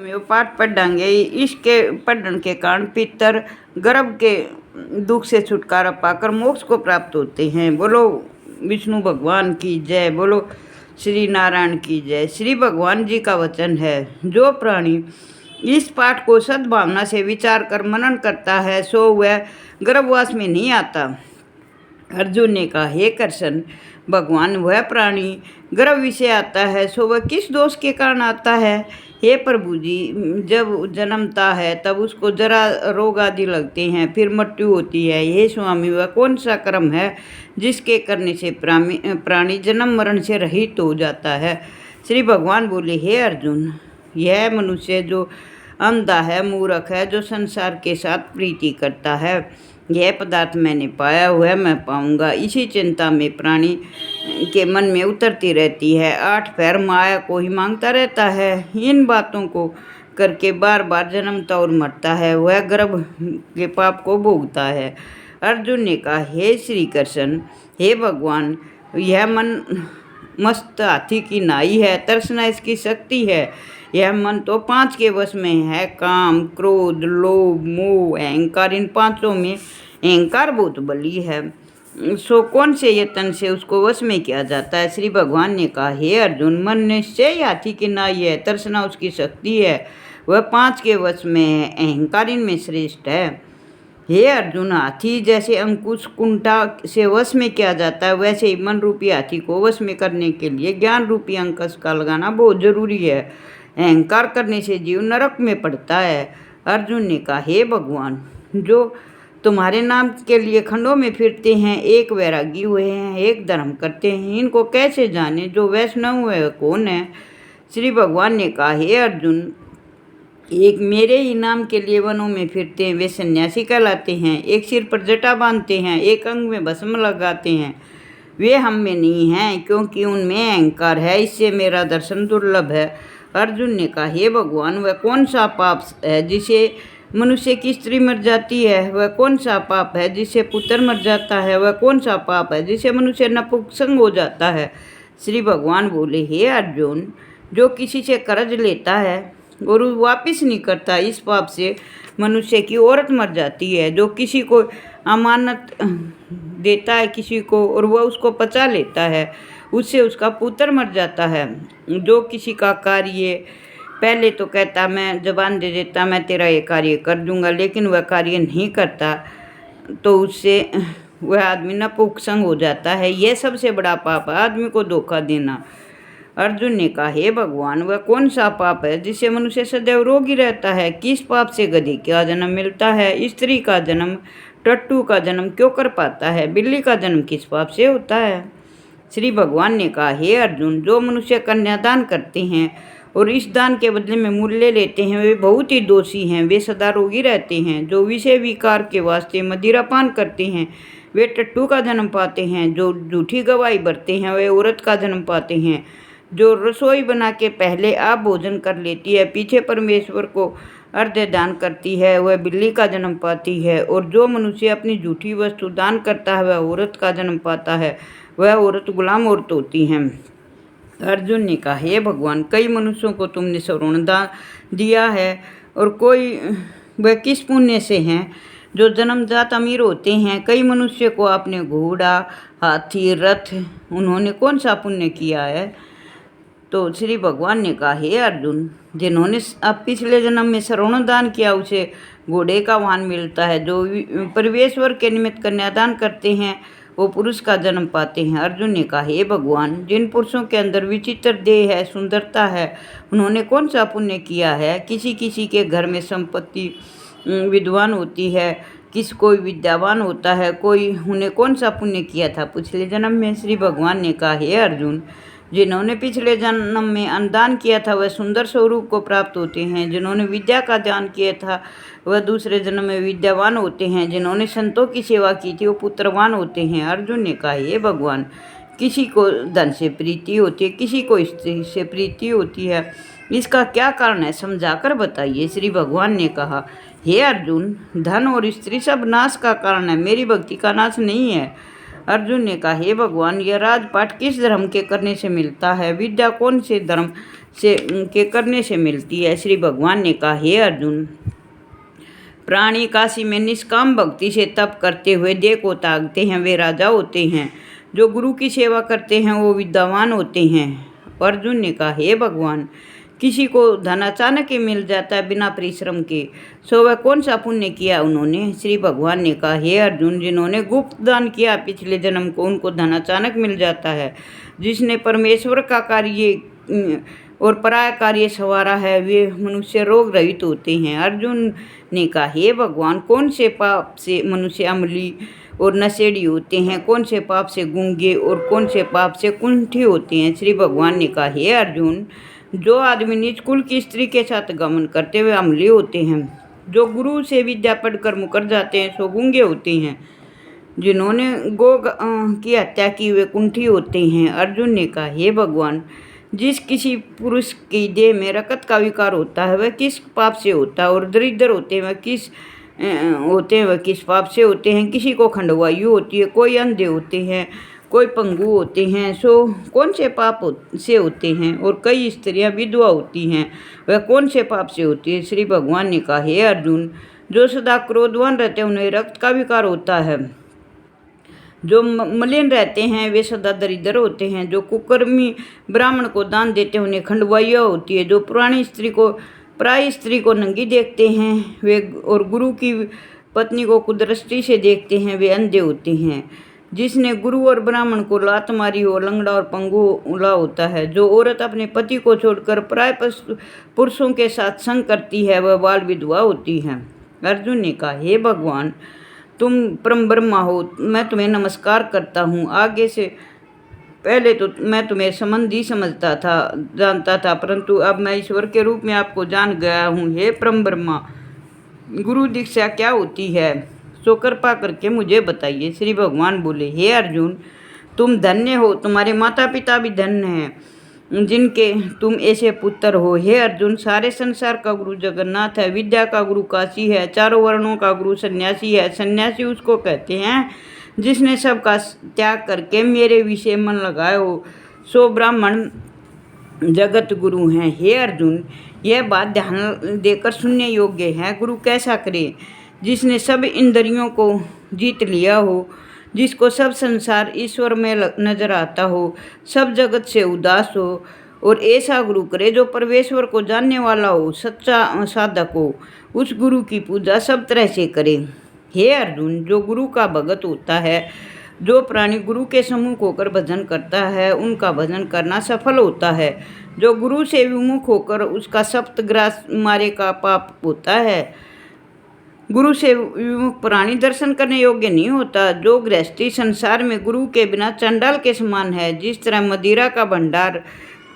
में वो पाठ पढ़ांगे। इसके पढ़ने के कारण पितर गर्भ के दुख से छुटकारा पाकर मोक्ष को प्राप्त होते हैं। बोलो विष्णु भगवान की जय, बोलो श्री नारायण की जय। श्री भगवान जी का वचन है, जो प्राणी इस पाठ को सद्भावना से विचार कर मनन करता है सो वह गर्भवास में नहीं आता। अर्जुन ने कहा, हे कृष्ण भगवान, वह प्राणी गर्भ विषय आता है सो वह किस दोष के कारण आता है? हे प्रभु जी, जब जन्मता है तब उसको जरा रोग आदि लगते हैं, फिर मृत्यु होती है। हे स्वामी, वह कौन सा कर्म है जिसके करने से प्राणी जन्म मरण से रहित हो जाता है? श्री भगवान बोले, हे अर्जुन, यह मनुष्य जो अंधा है, मूर्ख है, जो संसार के साथ प्रीति करता है। यह पदार्थ मैंने पाया हुआ है, मैं पाऊंगा, इसी चिंता में प्राणी के मन में उतरती रहती है। 8 पैर माया को ही मांगता रहता है। इन बातों को करके बार बार जन्मता और मरता है, वह गर्भ के पाप को भोगता है। अर्जुन ने कहा, हे श्री कृष्ण, हे भगवान, यह मन मस्त हाथी की नाई है, तर्सना इसकी शक्ति है। यह मन तो 5 के वश में है, काम, क्रोध, लोभ, मोह, अहंकार। इन 5 में अहंकार बहुत बली है, सो कौन से यत्न से उसको वश में किया जाता है? श्री भगवान ने कहा, हे अर्जुन, मन निश्चय हाथी की नाई है, तर्सना उसकी शक्ति है, वह 5 के वश में है, अहंकार इनमें श्रेष्ठ है। हे अर्जुन, हाथी जैसे अंकुश कुंटा से वश में किया जाता है, वैसे ही मन रूपी हाथी को वश में करने के लिए ज्ञान रूपी अंकुश का लगाना बहुत जरूरी है। अहंकार करने से जीव नरक में पड़ता है। अर्जुन ने कहा, हे भगवान, जो तुम्हारे नाम के लिए खंडों में फिरते हैं, एक वैरागी हुए हैं, एक धर्म करते हैं, इनको कैसे जाने? जो वैष्णव हुए कौन है? श्री भगवान ने कहा, हे अर्जुन, एक मेरे ही नाम के लिए वनों में फिरते हैं, वे सन्यासी कहलाते हैं। एक सिर पर जटा बांधते हैं, एक अंग में भस्म लगाते हैं, वे हम में नहीं हैं, क्योंकि उनमें अहंकार है, इससे मेरा दर्शन दुर्लभ है। अर्जुन ने कहा, हे भगवान, वह कौन सा पाप है जिसे मनुष्य की स्त्री मर जाती है? वह कौन सा पाप है जिससे पुत्र मर जाता है? वह कौन सा पाप है जिससे मनुष्य नपुंसक हो जाता है? श्री भगवान बोले, हे अर्जुन, जो किसी से कर्ज लेता है और वापिस नहीं करता, इस पाप से मनुष्य की औरत मर जाती है। जो किसी को अमानत देता है किसी को और वह उसको पचा लेता है, उससे उसका पुत्र मर जाता है। जो किसी का कार्य पहले तो कहता, मैं जबान दे देता, मैं तेरा ये कार्य कर दूंगा, लेकिन वह कार्य नहीं करता, तो उससे वह आदमी नपुंसक हो जाता है। यह सबसे बड़ा पाप है, आदमी को धोखा देना। अर्जुन ने कहा, हे भगवान, वह कौन सा पाप है जिससे मनुष्य सदैव रोगी रहता है? किस पाप से गधी का जन्म मिलता है? स्त्री का जन्म टट्टू का जन्म क्यों कर पाता है? बिल्ली का जन्म किस पाप से होता है? श्री भगवान ने कहा, हे अर्जुन, जो मनुष्य कन्यादान करते हैं और इस दान के बदले में मूल्य लेते हैं, वे बहुत ही दोषी हैं, वे सदा रोगी रहते हैं। जो विषय विकार के वास्ते मदिरापान करते हैं, वे टट्टू का जन्म पाते हैं। जो झूठी गवाही भरते हैं, वे औरत का जन्म पाते हैं। जो रसोई बना के पहले आप भोजन कर लेती है, पीछे परमेश्वर को अर्घ्य दान करती है, वह बिल्ली का जन्म पाती है। और जो मनुष्य अपनी झूठी वस्तु दान करता है, वह औरत का जन्म पाता है, वह औरत गुलाम औरत होती हैं। अर्जुन ने कहा, हे भगवान, कई मनुष्यों को तुमने स्वर्ण दान दिया है, और कोई वह किस पुण्य से हैं जो जन्मजात अमीर होते हैं? कई मनुष्य को आपने घोड़ा, हाथी, रथ, उन्होंने कौन सा पुण्य किया है? तो श्री भगवान ने कहा, हे अर्जुन, जिन्होंने अब पिछले जन्म में स्वर्ण दान किया, उसे घोड़े का वाहन मिलता है। जो परमेश्वर के निमित्त कन्यादान करते हैं, वो पुरुष का जन्म पाते हैं। अर्जुन ने कहा, हे भगवान, जिन पुरुषों के अंदर विचित्र देह है, सुंदरता है, उन्होंने कौन सा पुण्य किया है? किसी किसी के घर में संपत्ति विद्वान होती है, कोई विद्यावान होता है, कोई उन्हें कौन सा पुण्य किया था पिछले जन्म में? श्री भगवान ने कहा, हे अर्जुन, जिन्होंने पिछले जन्म में अन्नदान किया था, वह सुंदर स्वरूप को प्राप्त होते हैं। जिन्होंने विद्या का दान किया था, वह दूसरे जन्म में विद्यावान होते हैं। जिन्होंने संतों की सेवा की थी, वो पुत्रवान होते हैं। अर्जुन ने कहा, हे भगवान, किसी को धन से प्रीति होती है, किसी को स्त्री से प्रीति होती है, इसका क्या कारण है? समझाकर बताइए। श्री भगवान ने कहा, हे अर्जुन, धन और स्त्री सब नाश का कारण है, मेरी भक्ति का नाश नहीं है। अर्जुन ने कहा, हे भगवान, यह राजपाट किस धर्म के करने से मिलता है? विद्या कौन से धर्म के करने से मिलती है। श्री भगवान ने कहा, हे अर्जुन, प्राणी काशी में निष्काम भक्ति से तप करते हुए देह को त्यागते हैं, वे राजा होते हैं। जो गुरु की सेवा करते हैं वो विद्वान होते हैं। अर्जुन ने कहा, हे भगवान, किसी को धन अचानक ही मिल जाता है बिना परिश्रम के, सो वह कौन सा पुण्य किया उन्होंने? श्री भगवान ने कहा, हे अर्जुन, जिन्होंने गुप्त दान किया पिछले जन्म को, उनको धन अचानक मिल जाता है। जिसने परमेश्वर का कार्य और पराया कार्य संवारा है, वे मनुष्य रोग रहित होते हैं। अर्जुन ने कहा, हे भगवान, कौन से पाप से मनुष्य अम्ली और नशेड़ी होते हैं? कौन से पाप से गूंगे और कौन से पाप से कुंठी होते हैं? श्री भगवान ने कहा, हे अर्जुन, जो आदमी निज कुल की स्त्री के साथ गमन करते हुए अम्ली होते हैं। जो गुरु से विद्या पढ़कर मुकर जाते हैं, सो गूंगे होते हैं। जिन्होंने गो की हत्या की, वे कुंठी होते हैं। अर्जुन ने कहा, हे भगवान, जिस किसी पुरुष की देह में रकत का विकार होता है, वह किस पाप से होता है? और दरिद्र होते हैं वह किस पाप से होते हैं? किसी को खंडवायु होती है, कोई अंधे होते हैं, कोई पंगु होते हैं, सो कौन से पाप से होते हैं? और कई स्त्रियां विधवा होती हैं, वह कौन से पाप से होती है? श्री भगवान ने कहा, हे अर्जुन, जो सदा क्रोधवान रहते हैं उन्हें रक्त का विकार होता है। जो मलिन रहते हैं वे सदा दरिद्र होते हैं। जो कुकर्मी ब्राह्मण को दान देते हैं उन्हें खंडवाइया होती है। जो पराई स्त्री को नंगी देखते हैं वे, और गुरु की पत्नी को कुदृष्टि से देखते हैं, वे अंधे होते हैं। जिसने गुरु और ब्राह्मण को लात मारी हो, लंगड़ा और पंगुला होता है। जो औरत अपने पति को छोड़कर पराय पुरुषों के साथ संग करती है, वह बाल विधवा होती है। अर्जुन ने कहा, हे भगवान, तुम परम ब्रह्मा हो, मैं तुम्हें नमस्कार करता हूँ। आगे से पहले तो मैं तुम्हें संबंधी जानता था, परंतु अब मैं ईश्वर के रूप में आपको जान गया हूँ। हे परम ब्रह्मा, गुरु दीक्षा क्या होती है, सो कृपा करके मुझे बताइए। श्री भगवान बोले, हे अर्जुन, तुम धन्य हो, तुम्हारे माता पिता भी धन्य हैं जिनके तुम ऐसे पुत्र हो। हे अर्जुन, सारे संसार का गुरु जगन्नाथ है, विद्या का गुरु काशी है, चारों वर्णों का गुरु सन्यासी है। सन्यासी उसको कहते हैं जिसने सबका त्याग करके मेरे विषय मन लगाए हो, सो ब्राह्मण जगत गुरु हैं। हे अर्जुन, यह बात ध्यान देकर सुनने योग्य है। गुरु कैसा करे? जिसने सब इंद्रियों को जीत लिया हो, जिसको सब संसार ईश्वर में नजर आता हो, सब जगत से उदास हो, और ऐसा गुरु करे जो परमेश्वर को जानने वाला हो, सच्चा साधक हो। उस गुरु की पूजा सब तरह से करे। हे अर्जुन, जो गुरु का भगत होता है, जो प्राणी गुरु के सम्मुख होकर भजन करता है, उनका भजन करना सफल होता है। जो गुरु से विमुख होकर उसका सप्तग्रास मारे का पाप होता है। गुरु से विमुख प्राणी दर्शन करने योग्य नहीं होता। जो गृहस्थी संसार में गुरु के बिना चंडाल के समान है। जिस तरह मदिरा का भंडार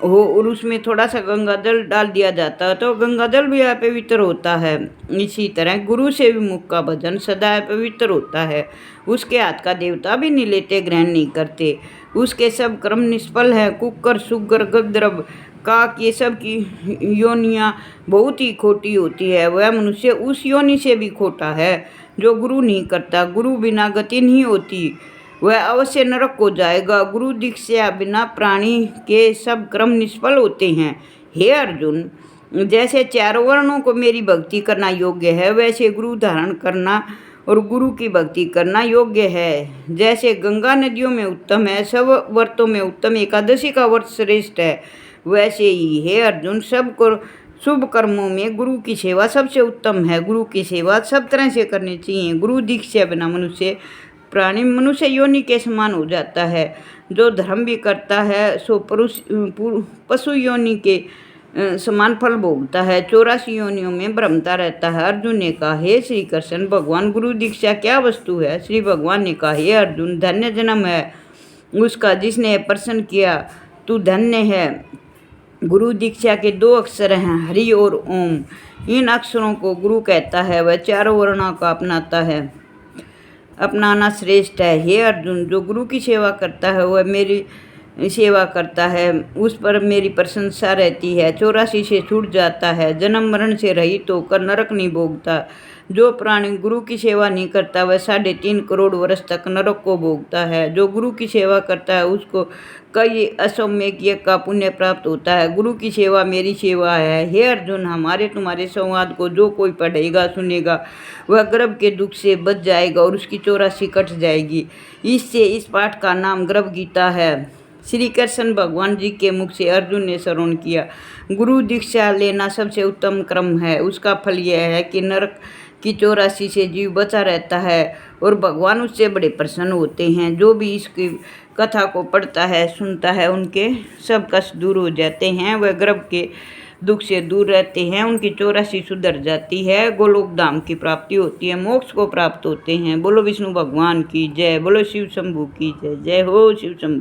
हो और उसमें थोड़ा सा गंगाजल डाल दिया जाता है तो गंगाजल भी अपवित्र होता है, इसी तरह गुरु से विमुख का भजन सदा अपवित्र होता है। उसके हाथ का देवता भी नहीं लेते, ग्रहण नहीं करते। उसके सब कर्म निष्फल है। कुकर, सुगर, गंधर्व, काक, ये सब की योनियाँ बहुत ही खोटी होती है। वह मनुष्य उस योनि से भी खोटा है जो गुरु नहीं करता। गुरु बिना गति नहीं होती, वह अवश्य नरक को जाएगा। गुरु दीक्षा बिना प्राणी के सब कर्म निष्फल होते हैं। हे अर्जुन, जैसे चारों वर्णों को मेरी भक्ति करना योग्य है, वैसे गुरु धारण करना और गुरु की भक्ति करना योग्य है। जैसे गंगा नदियों में उत्तम है, सब व्रतों में उत्तम एकादशी का व्रत श्रेष्ठ है, वैसे ही हे अर्जुन, सब शुभ कर्मों में गुरु की सेवा सबसे उत्तम है। गुरु की सेवा सब तरह से करनी चाहिए। गुरु दीक्षा बिना मनुष्य योनि के समान हो जाता है। जो धर्म भी करता है सो पशु योनि के समान फल भोगता है। 84 योनियों में भ्रमता रहता है। अर्जुन ने कहा, हे श्री कृष्ण भगवान, गुरु दीक्षा क्या वस्तु है? श्री भगवान ने कहा, हे अर्जुन, धन्य जन्म है उसका जिसने प्रसन्न किया, तू धन्य है। गुरु दीक्षा के 2 अक्षर हैं, हरि और ओम। इन अक्षरों को गुरु कहता है, वह चारों वर्णों का अपनाता है, अपनाना श्रेष्ठ है। हे अर्जुन, जो गुरु की सेवा करता है वह सेवा करता है उस पर मेरी प्रशंसा रहती है। 84 से छूट जाता है, जन्म मरण से रहित होकर नरक नहीं भोगता। जो प्राणी गुरु की सेवा नहीं करता वह 3.5 करोड़ वर्ष तक नरक को भोगता है। जो गुरु की सेवा करता है उसको कई असम्यक यज्ञ का पुण्य प्राप्त होता है। गुरु की सेवा मेरी सेवा है। हे अर्जुन, हमारे तुम्हारे संवाद को जो कोई पढ़ेगा सुनेगा वह गर्भ के दुख से बच जाएगा और उसकी 84 कट जाएगी। इससे इस पाठ का नाम गर्भ गीता है। श्री कृष्ण भगवान जी के मुख से अर्जुन ने श्रवण किया। गुरु दीक्षा लेना सबसे उत्तम क्रम है। उसका फल यह है कि नरक की 84 से जीव बचा रहता है और भगवान उससे बड़े प्रसन्न होते हैं। जो भी इसकी कथा को पढ़ता है सुनता है उनके सब कष्ट दूर हो जाते हैं, वह गर्भ के दुख से दूर रहते हैं, उनकी 84 सुधर जाती है, गोलोक धाम की प्राप्ति होती है, मोक्ष को प्राप्त होते हैं। बोलो विष्णु भगवान की जय, बोलो शिव शंभू की जय। जय हो शिव शंभू।